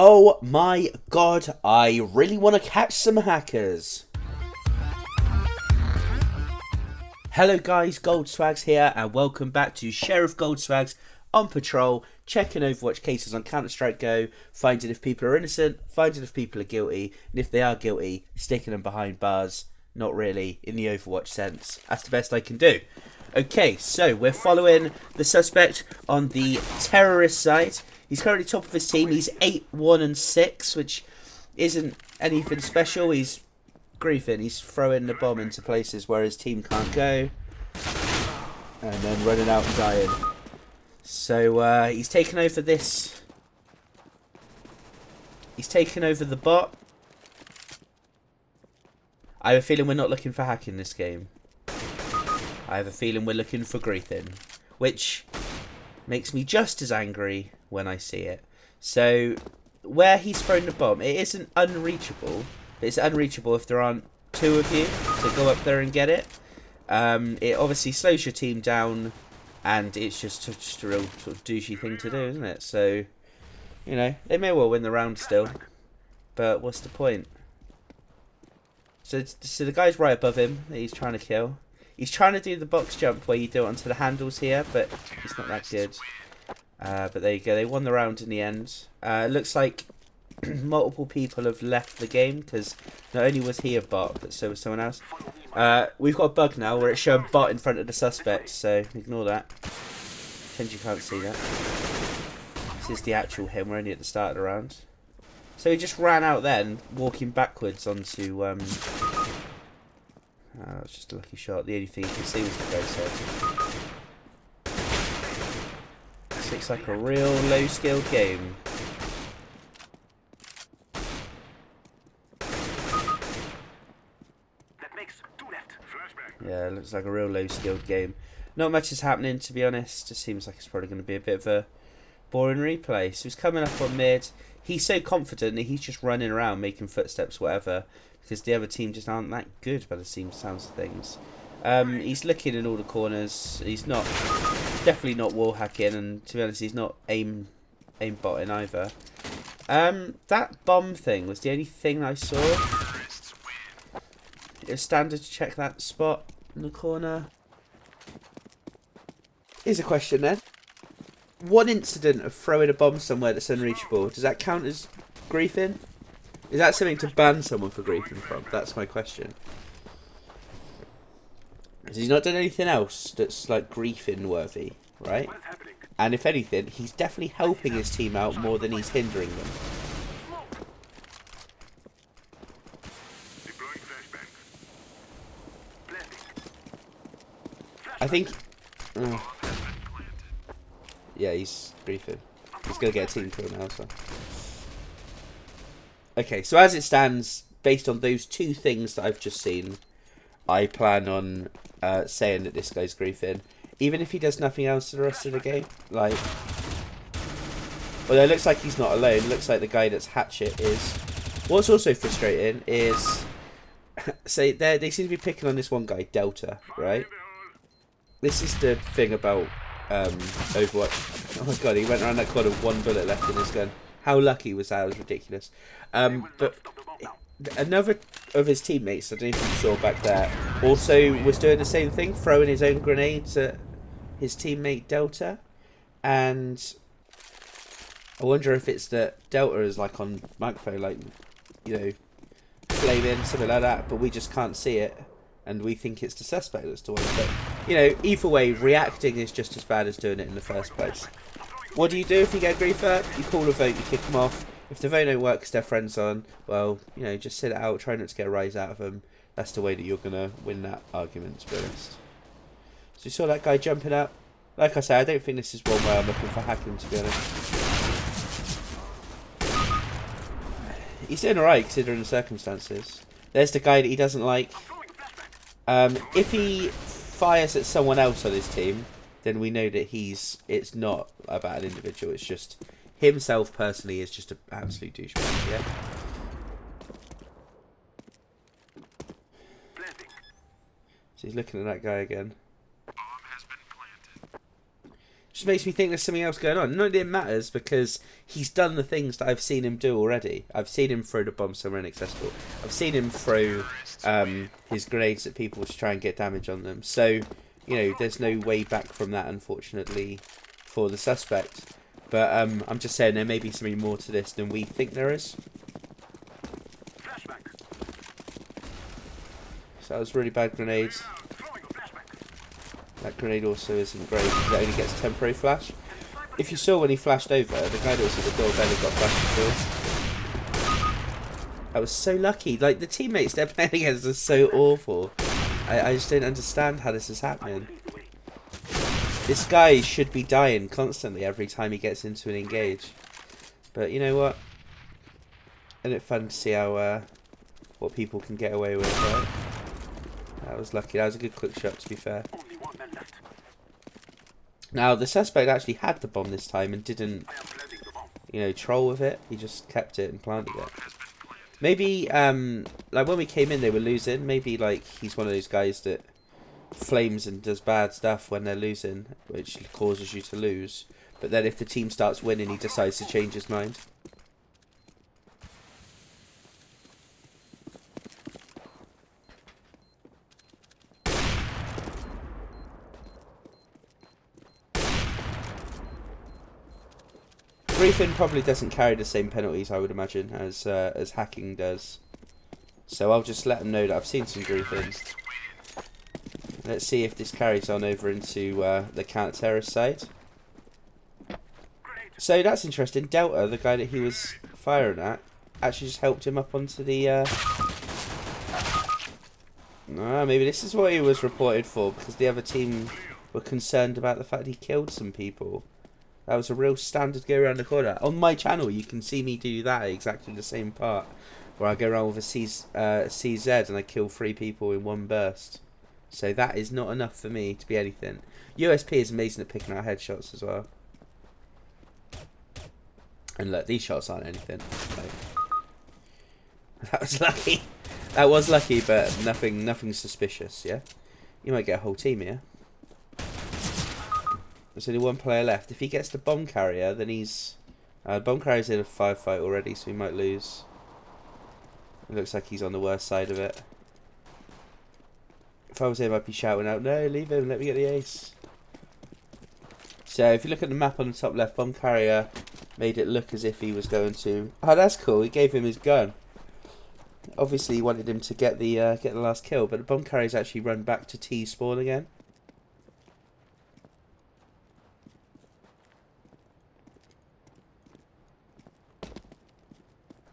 Oh my god, I really want to catch some hackers. Hello guys, Goldswags here, and welcome back to Sheriff Goldswags on patrol, checking Overwatch cases on Counter-Strike Go, finding if people are innocent, finding if people are guilty, and if they are guilty, sticking them behind bars. Not really, in the Overwatch sense. That's the best I can do. Okay, so we're following the suspect on the terrorist side. He's currently top of his team. He's 8-1-6, which isn't anything special. He's griefing. He's throwing the bomb into places where his team can't go, and then running out and dying. So he's taken over this. He's taken over the bot. I have a feeling we're not looking for hacking this game. I have a feeling we're looking for griefing, which makes me just as angry when I see it. So, where he's thrown the bomb, it isn't unreachable, but it's unreachable if there aren't two of you to go up there and get it. It obviously slows your team down, and it's just a real sort of douchey thing to do, isn't it? So, you know, they may well win the round still, but what's the point? So the guy's right above him that he's trying to kill. He's trying to do the box jump where you do it onto the handles here, but it's not that good. But there you go. They won the round in the end. It looks like multiple people have left the game because not only was he a bot, but so was someone else. We've got a bug now where it's showing bot in front of the suspect, so ignore that. Pretend you can't see that. This is the actual him. We're only at the start of the round. So he just ran out then, walking backwards onto... that was just a lucky shot. The only thing you can see was the ghost head. This looks like a real low-skilled game. Yeah, it looks like a real low-skilled game. Not much is happening, to be honest. It seems like it's probably going to be a bit of a boring replay. So he's coming up on mid. He's so confident that he's just running around making footsteps, whatever, because the other team just aren't that good by the sounds of things. He's looking in all the corners. He's not, definitely not wall hacking, and to be honest, he's not aim botting either. That bomb thing was the only thing I saw. It was standard to check that spot in the corner. Here's a question then. One incident of throwing a bomb somewhere that's unreachable, does that count as griefing? Is that something to ban someone for griefing from? That's my question. Because he's not done anything else that's like griefing worthy, right? And if anything, he's definitely helping his team out more than he's hindering them. I think... yeah, he's griefing. He's going to get a team kill now, so... Okay, so as it stands, based on those two things that I've just seen, I plan on saying that this guy's griefing. Even if he does nothing else for the rest of the game. Like... Although it looks like he's not alone. It looks like the guy that's Hatchet is. What's also frustrating is... say they seem to be picking on this one guy, Delta, right? This is the thing about Overwatch. Oh my god, he went around that corner with one bullet left in his gun. How lucky was that? It was ridiculous. But another of his teammates, I don't know if you saw back there, also was doing the same thing, throwing his own grenades at his teammate Delta. And I wonder if it's that Delta is like on microphone, like, you know, flaming, something like that, but we just can't see it. And we think it's the suspect that's the one. But, you know, either way, reacting is just as bad as doing it in the first place. What do you do if you get a griefer? You call a vote, you kick them off. If the vote don't work because their friend's on, well, you know, just sit it out, try not to get a rise out of them. That's the way that you're going to win that argument, to be honest. So you saw that guy jumping up. Like I say, I don't think this is one way I'm looking for hacking, to be honest. He's doing alright considering the circumstances. There's the guy that he doesn't like. If he fires at someone else on his team, then we know that it's not about an individual, it's just himself personally is just an absolute douchebag, yeah? So he's looking at that guy again. just makes me think there's something else going on. None of it matters because he's done the things that I've seen him do already. I've seen him throw the bomb somewhere inaccessible. I've seen him throw his grenades at people to try and get damage on them. So, you know, there's no way back from that, unfortunately, for the suspect. But I'm just saying there may be something more to this than we think there is. So that was really bad grenades. That grenade also isn't great because it only gets temporary flash. If you saw when he flashed over, the guy that was at the door barely got flashed at all. I was so lucky. Like, the teammates they're playing against are so awful. I just don't understand how this is happening. This guy should be dying constantly every time he gets into an engage. But you know what? Isn't it fun to see how what people can get away with, right? That was lucky. That was a good quick shot, to be fair. Now, the suspect actually had the bomb this time and didn't, you know, troll with it. He just kept it and planted it. Maybe, like when we came in, they were losing. Maybe, like, he's one of those guys that flames and does bad stuff when they're losing, which causes you to lose. But then if the team starts winning, he decides to change his mind. Griefing probably doesn't carry the same penalties, I would imagine, as hacking does. So I'll just let them know that I've seen some griefing. Let's see if this carries on over into the counter-terrorist side. So that's interesting. Delta, the guy that he was firing at, actually just helped him up onto the... maybe this is what he was reported for, because the other team were concerned about the fact he killed some people. That was a real standard go around the corner. On my channel, you can see me do that exactly the same part, where I go around with a CZ and I kill 3 people in one burst. So that is not enough for me to be anything. USP is amazing at picking out headshots as well. And look, these shots aren't anything. Like, that was lucky. That was lucky, but nothing suspicious, yeah? You might get a whole team here. There's only one player left. If he gets the bomb carrier, then he's... bomb carrier's in a 5-fight already, so he might lose. It looks like he's on the worst side of it. If I was him, I'd be shouting out, no, leave him, let me get the ace. So, if you look at the map on the top left, bomb carrier made it look as if he was going to... Oh, that's cool, he gave him his gun. Obviously, he wanted him to get the last kill, but the bomb carrier's actually run back to T spawn again.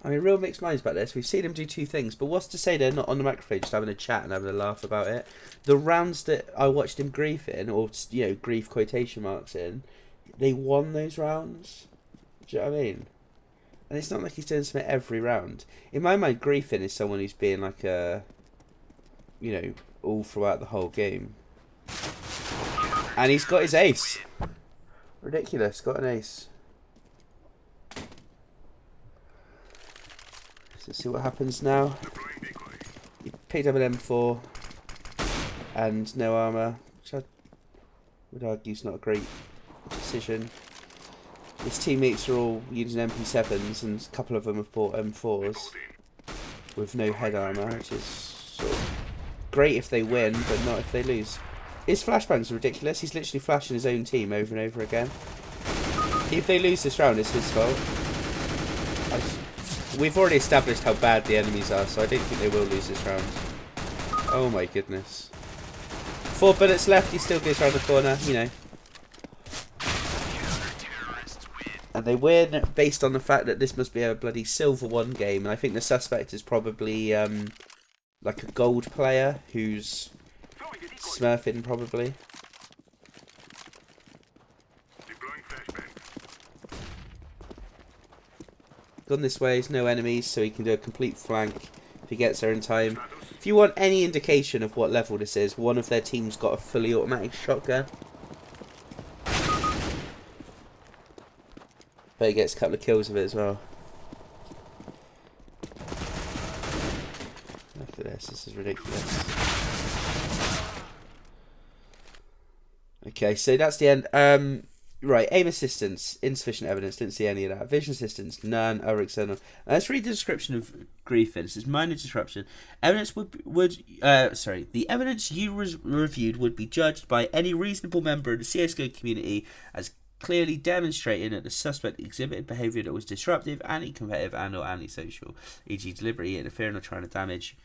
I mean, real mixed minds about this. We've seen him do 2 things, but what's to say they're not on the microphone just having a chat and having a laugh about it? The rounds that I watched him grief in, or, you know, grief quotation marks in, they won those rounds. Do you know what I mean? And it's not like he's doing something every round. In my mind, griefing is someone who's being like a, you know, all throughout the whole game. And he's got his ace. Ridiculous, got an ace. Let's see what happens now. He picked up an M4 and no armour, which I would argue is not a great decision. His teammates are all using MP7s and a couple of them have bought M4s with no head armour, which is sort of great if they win, but not if they lose. His flashbangs are ridiculous. He's literally flashing his own team over and over again. If they lose this round, it's his fault. We've already established how bad the enemies are, so I don't think they will lose this round. Oh my goodness. 4 bullets left, he still goes around the corner, you know. And they win based on the fact that this must be a bloody Silver 1 game, and I think the suspect is probably like a gold player who's smurfing probably. Gone this way, there's no enemies, so he can do a complete flank if he gets there in time. If you want any indication of what level this is, one of their teams got a fully automatic shotgun. But he gets a couple of kills with it as well. Look at this is ridiculous. Okay, so that's the end. Right, aim assistance, insufficient evidence, didn't see any of that. Vision assistance, none, other external. Let's read the description of Griffin. It says, minor disruption. Evidence the evidence you reviewed would be judged by any reasonable member of the CSGO community as clearly demonstrating that the suspect exhibited behaviour that was disruptive, anti-competitive and or antisocial, e.g. deliberately interfering or trying to damage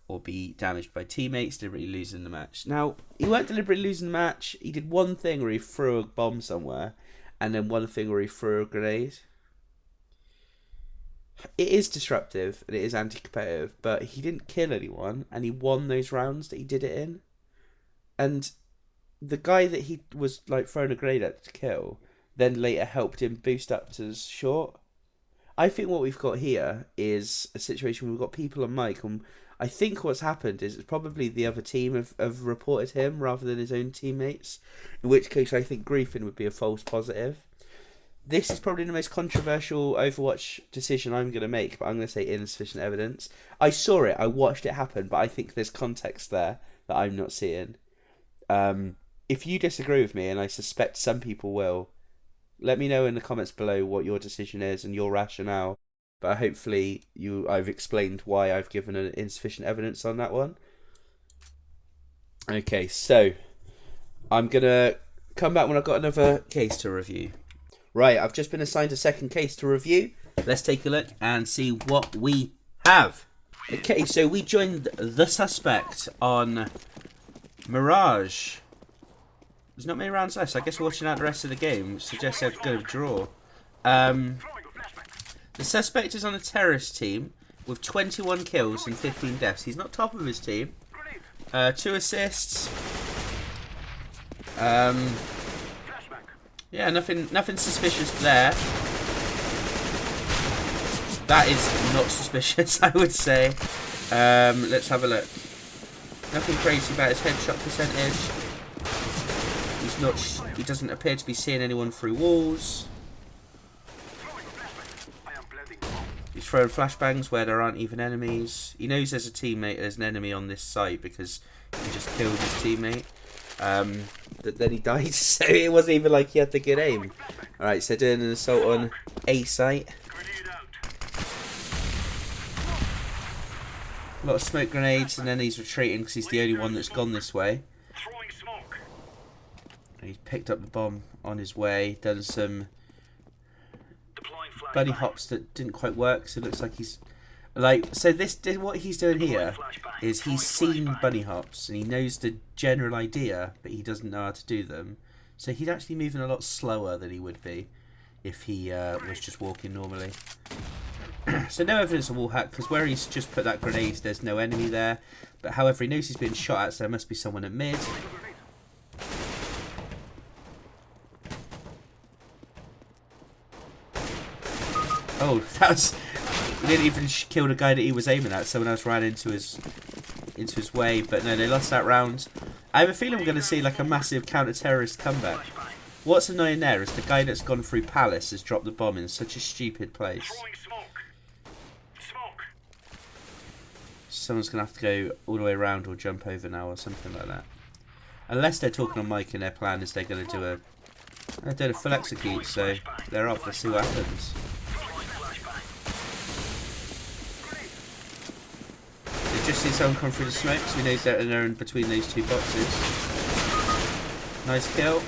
or be damaged by teammates, deliberately losing the match. Now, he weren't deliberately losing the match. He did one thing where he threw a bomb somewhere, and then one thing where he threw a grenade. It is disruptive, and it is anti-competitive, but he didn't kill anyone, and he won those rounds that he did it in. And the guy that he was like throwing a grenade at to kill, then later helped him boost up to short. I think what we've got here is a situation where we've got people on mic, and I think what's happened is it's probably the other team have reported him rather than his own teammates, in which case I think Griffin would be a false positive. This is probably the most controversial Overwatch decision I'm going to make, but I'm going to say insufficient evidence. I saw it, I watched it happen, but I think there's context there that I'm not seeing. If you disagree with me, and I suspect some people will, let me know in the comments below what your decision is and your rationale. But hopefully I've explained why I've given an insufficient evidence on that one. Okay, so I'm going to come back when I've got another case to review. Right, I've just been assigned a second case to review. Let's take a look and see what we have. Okay, so we joined the suspect on Mirage. There's not many rounds left, so I guess we're watching out the rest of the game, which suggests they're going to draw. The suspect is on a terrorist team with 21 kills and 15 deaths. He's not top of his team. 2 assists. Yeah, nothing suspicious there. That is not suspicious, I would say. Let's have a look. Nothing crazy about his headshot percentage. He doesn't appear to be seeing anyone through walls. He's throwing flashbangs where there aren't even enemies. He knows there's an enemy on this site because he just killed his teammate. Then he died, so it wasn't even like he had the good aim. Alright, so doing an assault on A site. A lot of smoke grenades, and then he's retreating because he's the only one that's gone this way. He's picked up the bomb on his way, done some bunny hops that didn't quite work, so it looks like he's what he's doing here is he's seen bunny hops and he knows the general idea, but he doesn't know how to do them. So he's actually moving a lot slower than he would be if he was just walking normally. So no evidence of wall hack, because where he's just put that grenade, there's no enemy there. But however, he knows he's being shot at, so there must be someone at mid. Oh, that was... He didn't even kill the guy that he was aiming at. Someone else ran into his way. But no, they lost that round. I have a feeling we're going to see like a massive counter-terrorist comeback. What's annoying there is the guy that's gone through Palace has dropped the bomb in such a stupid place. Someone's going to have to go all the way around or jump over now or something like that. Unless they're talking on mic and their plan is they're going to do a full execute, so they're off. Let's see what happens. Just see someone come through the smoke, so he knows they're in between those two boxes. Nice kill.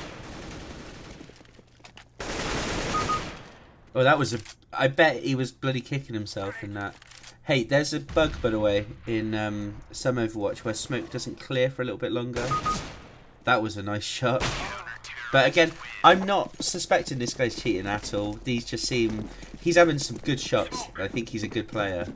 Oh, that was I bet he was bloody kicking himself in that. Hey, there's a bug, by the way, in some Overwatch where smoke doesn't clear for a little bit longer. That was a nice shot. But again, I'm not suspecting this guy's cheating at all. These just seem... He's having some good shots. I think he's a good player.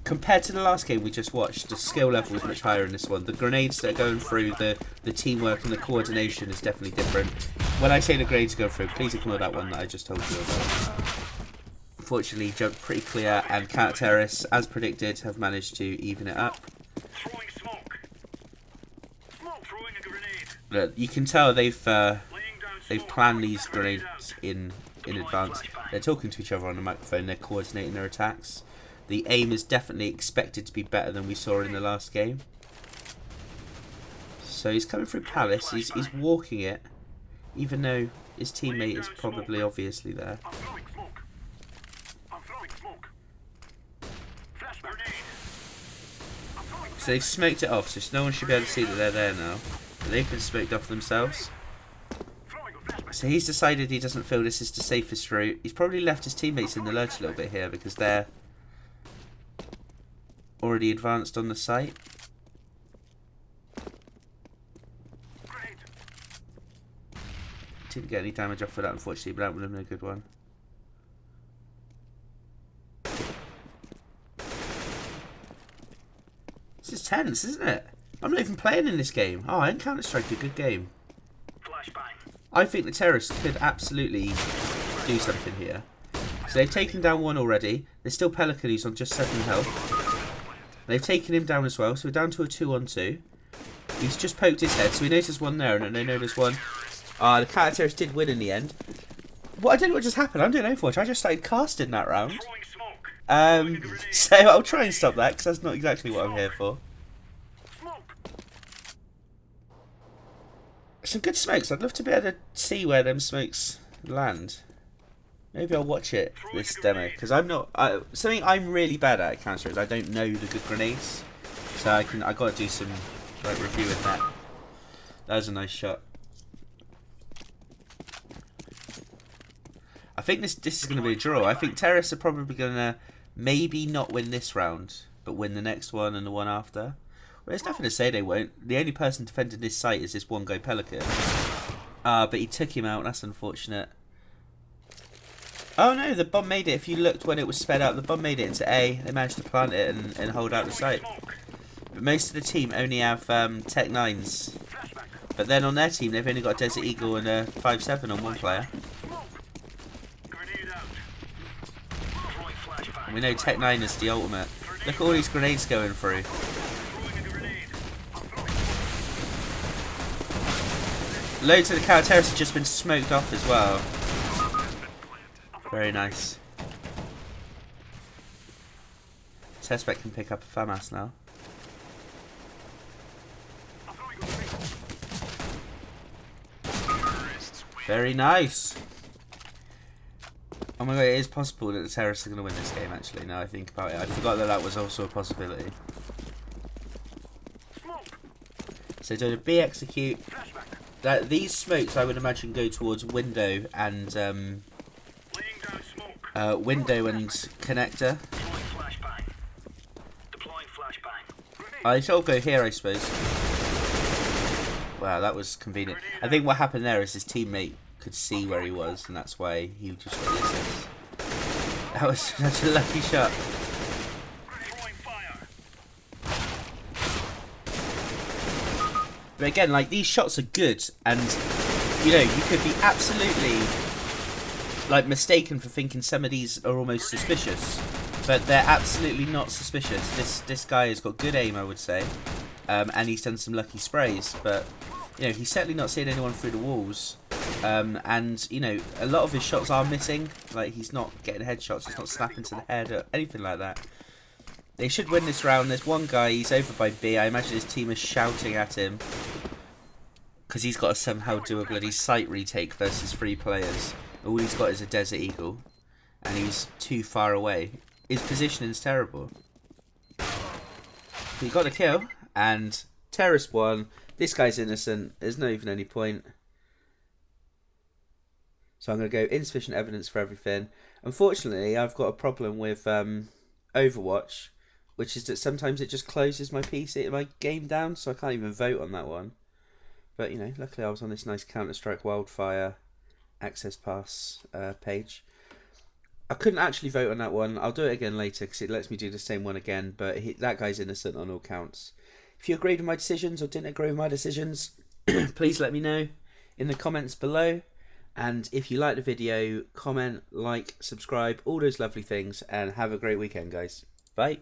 Compared to the last game we just watched, the skill level is much higher in this one. The grenades that are going through, the teamwork and the coordination is definitely different. When I say the grenades go through, please ignore that one that I just told you about. Unfortunately, jumped pretty clear, and counter-terrorists, as predicted, have managed to even it up. Look, you can tell they've planned these grenades in advance. They're talking to each other on the microphone, they're coordinating their attacks. The aim is definitely expected to be better than we saw in the last game. So he's coming through Palace. He's walking it, even though his teammate is probably obviously there. So they've smoked it off, so no one should be able to see that they're there now. But they've been smoked off themselves. So he's decided he doesn't feel this is the safest route. He's probably left his teammates in the lurch a little bit here because they're already advanced on the site. Didn't get any damage off of that, unfortunately, but that would have been a good one. This is tense, isn't it? I'm not even playing in this game. Oh, I didn't Counter-Strike a good game. I think the terrorists could absolutely do something here. So they've taken down one already. There's still Pelican who's on just 7 health. They've taken him down as well, so we're down to a 2-on-2. He's just poked his head, so we know there's one there, and then they know there's one. The counter-terrorists did win in the end. What I don't know what just happened. I'm doing Overwatch. I just started casting that round. So I'll try and stop that because that's not exactly what I'm here for. Some good smokes. I'd love to be able to see where them smokes land. Maybe I'll watch it this demo because I'm not. Something I'm really bad at Counter is I don't know the good grenades, so I got to do some like reviewing that. That was a nice shot. I think this is going to be a draw. I think terrorists are probably going to maybe not win this round, but win the next one and the one after. Well, there's nothing to say they won't. The only person defending this site is this one guy Pelican. But he took him out. That's unfortunate. Oh no, the bomb made it. If you looked when it was sped out, the bomb made it into A. They managed to plant it and hold out the site. But most of the team only have Tech 9s. But then on their team, they've only got a Desert Eagle and a 5.7 on one player. And we know Tech 9 is the ultimate. Look at all these grenades going through. Loads of the counter-terrorists have just been smoked off as well. Very nice. Suspect can pick up a FAMAS now. Very nice. Oh my god, it is possible that the terrorists are going to win this game, actually, now I think about it. I forgot that that was also a possibility. So doing a B execute. These smokes, I would imagine, go towards window and connector. I shall go here, I suppose. Wow, that was convenient. I think what happened there is his teammate could see where he was, and that's why he just got the assist. That was such a lucky shot. But again, like, these shots are good, and you know, you could be absolutely like mistaken for thinking some of these are almost suspicious, but they're absolutely not suspicious. This guy has got good aim, I would say, and he's done some lucky sprays, but you know, he's certainly not seeing anyone through the walls. And you know, a lot of his shots are missing. Like, he's not getting headshots, he's not snapping to the head or anything like that. They should win this round. There's one guy, he's over by B. I imagine his team is shouting at him because he's got to somehow do a bloody site retake versus 3 players. All he's got is a Desert Eagle, and he's too far away. His positioning's terrible. He got a kill, and terrorist won. This guy's innocent. There's not even any point. So I'm going to go insufficient evidence for everything. Unfortunately, I've got a problem with Overwatch, which is that sometimes it just closes my PC, my game down, so I can't even vote on that one. But, you know, luckily I was on this nice Counter-Strike Wildfire Access Pass page. I couldn't actually vote on that one. I'll do it again later because it lets me do the same one again, but that guy's innocent on all counts. If you agreed with my decisions or didn't agree with my decisions, please let me know in the comments below. And if you like the video, comment, like, subscribe, all those lovely things, and have a great weekend, guys. Bye.